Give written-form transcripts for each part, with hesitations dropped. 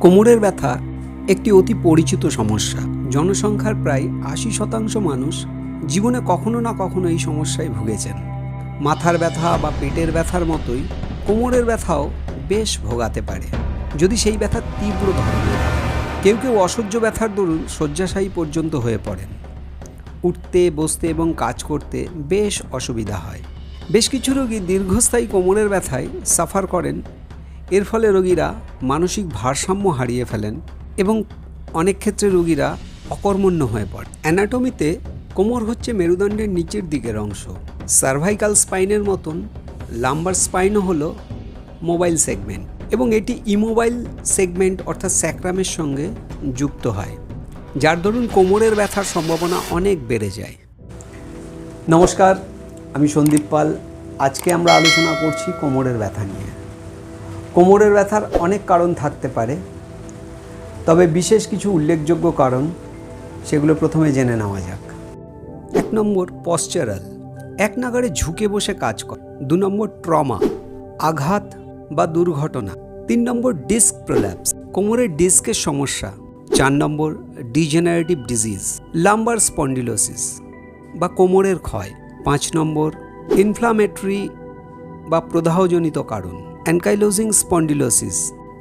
কোমরের ব্যথা একটি অতি পরিচিত সমস্যা। জনসংখ্যার প্রায় ৮০% মানুষ জীবনে কখনো না কখনো এই সমস্যায় ভুগেছেন। মাথার ব্যথা বা পেটের ব্যথার মতোই কোমরের ব্যথাও বেশ ভোগাতে পারে, যদি সেই ব্যথা তীব্র ধরনের হয়। কেউ কেউ অসহ্য ব্যথার দরুন শয্যাশায়ী পর্যন্ত হয়ে পড়েন। উঠতে, বসতে এবং কাজ করতে বেশ অসুবিধা হয়। বেশ কিছু রোগী দীর্ঘস্থায়ী কোমরের ব্যথায় সাফার করেন। এর ফলে রোগীরা মানসিক ভারসাম্য হারিয়ে ফেলেন এবং অনেক ক্ষেত্রে রোগীরা অকর্মণ্য হয়ে পড়ে। অ্যানাটমিতে কোমর হচ্ছে মেরুদণ্ডের নিচের দিকের অংশ। সার্ভাইকাল স্পাইনের মতন লাম্বার স্পাইনও হলো মোবাইল সেগমেন্ট এবং এটি ইমোবাইল সেগমেন্ট অর্থাৎ স্যাক্রামের সঙ্গে যুক্ত হয়, যার দরুন কোমরের ব্যথার সম্ভাবনা অনেক বেড়ে যায়। নমস্কার, আমি সন্দীপ পাল। আজকে আমরা আলোচনা করছি কোমরের ব্যথা নিয়ে। কোমরের ব্যথার অনেক কারণ থাকতে পারে, তবে বিশেষ কিছু উল্লেখযোগ্য কারণ, সেগুলো প্রথমে জেনে নেওয়া যাক। 1 নম্বর পশ্চারাল, এক নাগাড়ে ঝুঁকে বসে কাজ করা। 2 নম্বর ট্রমা, আঘাত বা দুর্ঘটনা। 3 নম্বর ডিস্ক প্রোল্যাপস, কোমরের ডিস্কের সমস্যা। 4 নম্বর ডিজেনারেটিভ ডিজিজ, লাম্বার স্পন্ডিলোসিস বা কোমরের ক্ষয়। 5 নম্বর ইনফ্লামেটরি বা প্রদাহজনিত কারণ, অ্যানকাইলোজিং স্পন্ডিলোসিস।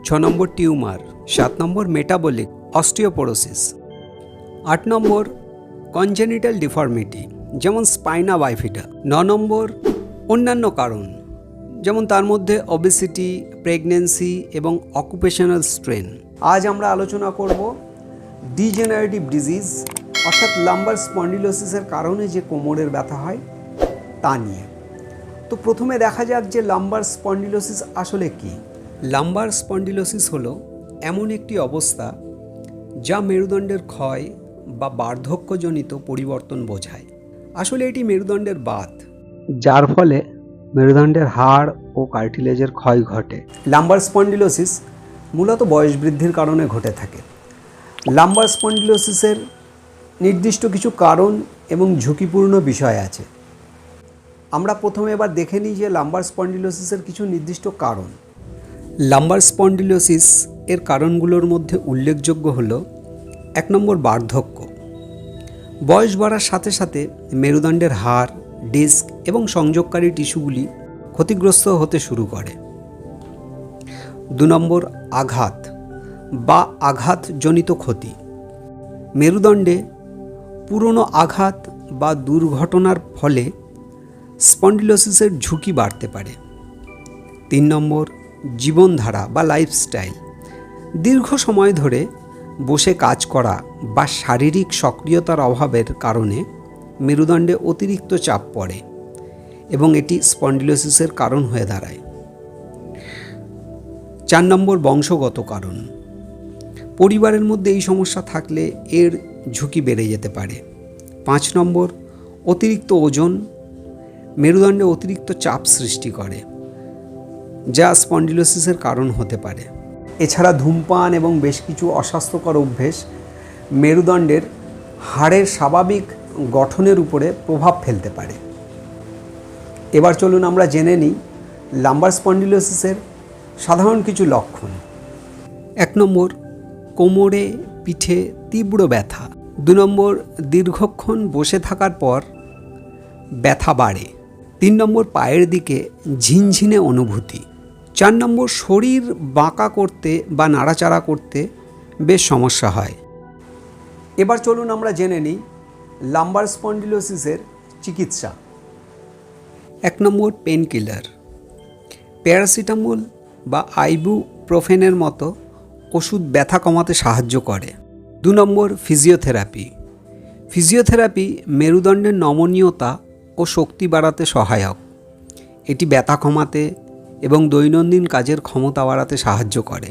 6 নম্বর টিউমার। 7 নম্বর মেটাবলিক অস্টিওপোরোসিস। 8 নম্বর কনজেনিটাল ডিফর্মিটি, যেমন স্পাইনা বাইফিটা। 9 নম্বর অন্যান্য কারণ, যেমন তার মধ্যে ওবেসিটি, প্রেগন্যান্সি এবং অকুপেশনাল স্ট্রেন। আজ আমরা আলোচনা করব ডিজেনারেটিভ ডিজিজ অর্থাৎ লাম্বার স্পন্ডিলোসিসের কারণে যে কোমরের ব্যথা হয় তা নিয়ে। তো প্রথমে দেখা যাক যে লাম্বার স্পন্ডিলোসিস আসলে কি। লাম্বার স্পন্ডিলোসিস হলো এমন একটি অবস্থা যা মেরুদণ্ডের ক্ষয় বা বার্ধক্যজনিত পরিবর্তন বোঝায়। আসলে এটি মেরুদণ্ডের বাত, যার ফলে মেরুদণ্ডের হাড় ও কার্টিলেজের ক্ষয় ঘটে। লাম্বার স্পন্ডিলোসিস মূলত বয়স বৃদ্ধির কারণে ঘটে থাকে। লাম্বার স্পন্ডিলোসিসের নির্দিষ্ট কিছু কারণ এবং ঝুঁকিপূর্ণ বিষয় আছে। আমরা প্রথমে এবার দেখে নিই যে লাম্বার স্পন্ডিলোসিসের কিছু নির্দিষ্ট কারণ। লাম্বার স্পন্ডিলোসিস এর কারণগুলোর মধ্যে উল্লেখযোগ্য হলো 1 নম্বর বার্ধক্য। বয়স বাড়ার সাথে সাথে মেরুদণ্ডের হাড়, ডিস্ক এবং সংযোগকারী টিস্যুগুলি ক্ষতিগ্রস্ত হতে শুরু করে। 2 নম্বর আঘাত বা আঘাতজনিত ক্ষতি। মেরুদণ্ডে পুরনো আঘাত বা দুর্ঘটনার ফলে স্পন্ডিলোসিসের ঝুঁকি বাড়তে পারে। 3 নম্বর জীবনধারা বা লাইফস্টাইল। দীর্ঘ সময় ধরে বসে কাজ করা বা শারীরিক সক্রিয়তার অভাবের কারণে মেরুদণ্ডে অতিরিক্ত চাপ পড়ে এবং এটি স্পন্ডিলোসিসের কারণ হয়ে দাঁড়ায়। 4 নম্বর বংশগত কারণ। পরিবারের মধ্যে এই সমস্যা থাকলে এর ঝুঁকি বেড়ে যেতে পারে। 5 নম্বর অতিরিক্ত ওজন মেরুদণ্ডে অতিরিক্ত চাপ সৃষ্টি করে, যা স্পন্ডিলোসিসের কারণ হতে পারে। এছাড়া ধূমপান এবং বেশ কিছু অস্বাস্থ্যকর অভ্যেস মেরুদণ্ডের হাড়ের স্বাভাবিক গঠনের উপরে প্রভাব ফেলতে পারে। এবার চলুন আমরা জেনে নিই লাম্বার স্পন্ডিলোসিসের সাধারণ কিছু লক্ষণ। 1 নম্বর কোমরে, পিঠে তীব্র ব্যথা। 2 নম্বর দীর্ঘক্ষণ বসে থাকার পর ব্যথা বাড়ে। 3 নম্বর পায়ের দিকে ঝিনঝিনে অনুভূতি। 4 নম্বর শরীর বাঁকা করতে বা নাড়াচাড়া করতে বেশ সমস্যা হয়। এবার চলুন আমরা জেনে নিই লাম্বার স্পন্ডিলোসিসের চিকিৎসা। 1 নম্বর পেন কিলার। প্যারাসিটামল বা আইবুপ্রোফেনের মতো ওষুধ ব্যথা কমাতে সাহায্য করে। 2 নম্বর ফিজিওথেরাপি। ফিজিওথেরাপি মেরুদণ্ডের নমনীয়তা ও শক্তি বাড়াতে সহায়ক। এটি ব্যথা কমাতে এবং দৈনন্দিন কাজের ক্ষমতা বাড়াতে সাহায্য করে।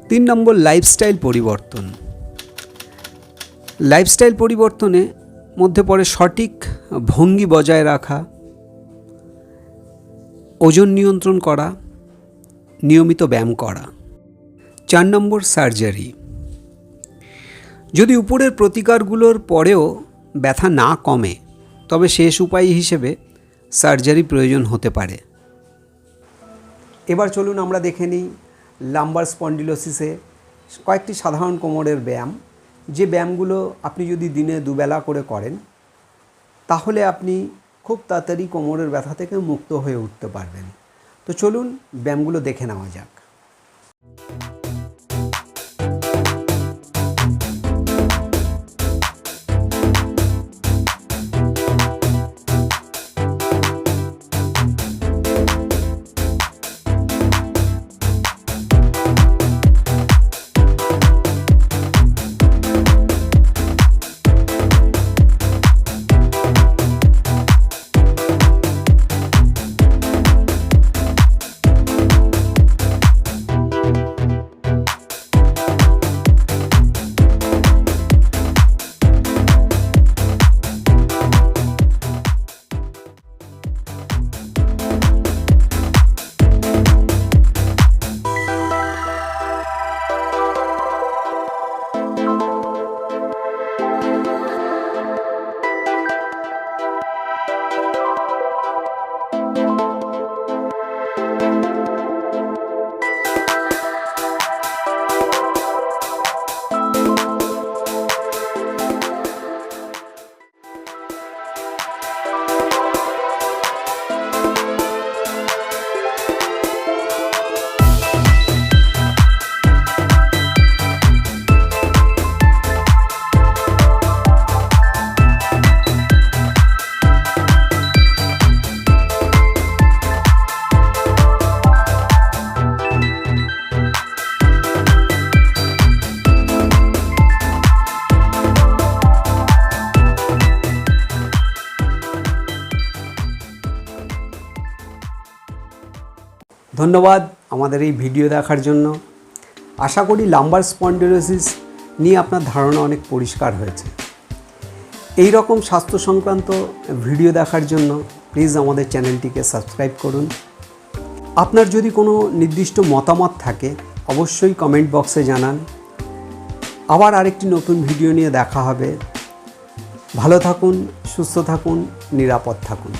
3 নম্বর লাইফস্টাইল পরিবর্তন। লাইফস্টাইল পরিবর্তনের মধ্যে পড়ে সঠিক ভঙ্গি বজায় রাখা, ওজন নিয়ন্ত্রণ করা, নিয়মিত ব্যায়াম করা। 4 নম্বর সার্জারি। যদি উপরের প্রতিকারগুলোর পরেও ব্যথা না কমে, তবে শেষ উপায় হিসেবে সার্জারি প্রয়োজন হতে পারে। এবার চলুন আমরা দেখে নিই লাম্বার স্পন্ডিলোসিসে কয়েকটি সাধারণ কোমরের ব্যায়াম, যে ব্যায়ামগুলো আপনি যদি দিনে দুবেলা করে করেন তাহলে আপনি খুব তাড়াতাড়ি কোমরের ব্যথা থেকে মুক্ত হয়ে উঠতে পারবেন। তো চলুন ব্যায়ামগুলো দেখে নেওয়া যাক। ধন্যবাদ আমাদের এই ভিডিও দেখার জন্য। আশা করি লাম্বার স্পন্ডিলোসিস নিয়ে আপনার ধারণা অনেক পরিষ্কার হয়েছে। এই রকম স্বাস্থ্য সংক্রান্ত ভিডিও দেখার জন্য প্লিজ আমাদের চ্যানেলটিকে সাবস্ক্রাইব করুন। আপনার যদি কোনো নির্দিষ্ট মতামত থাকে অবশ্যই কমেন্ট বক্সে জানান। আবার আরেকটি নতুন ভিডিও নিয়ে দেখা হবে। ভালো থাকুন, সুস্থ থাকুন, নিরাপদ থাকুন।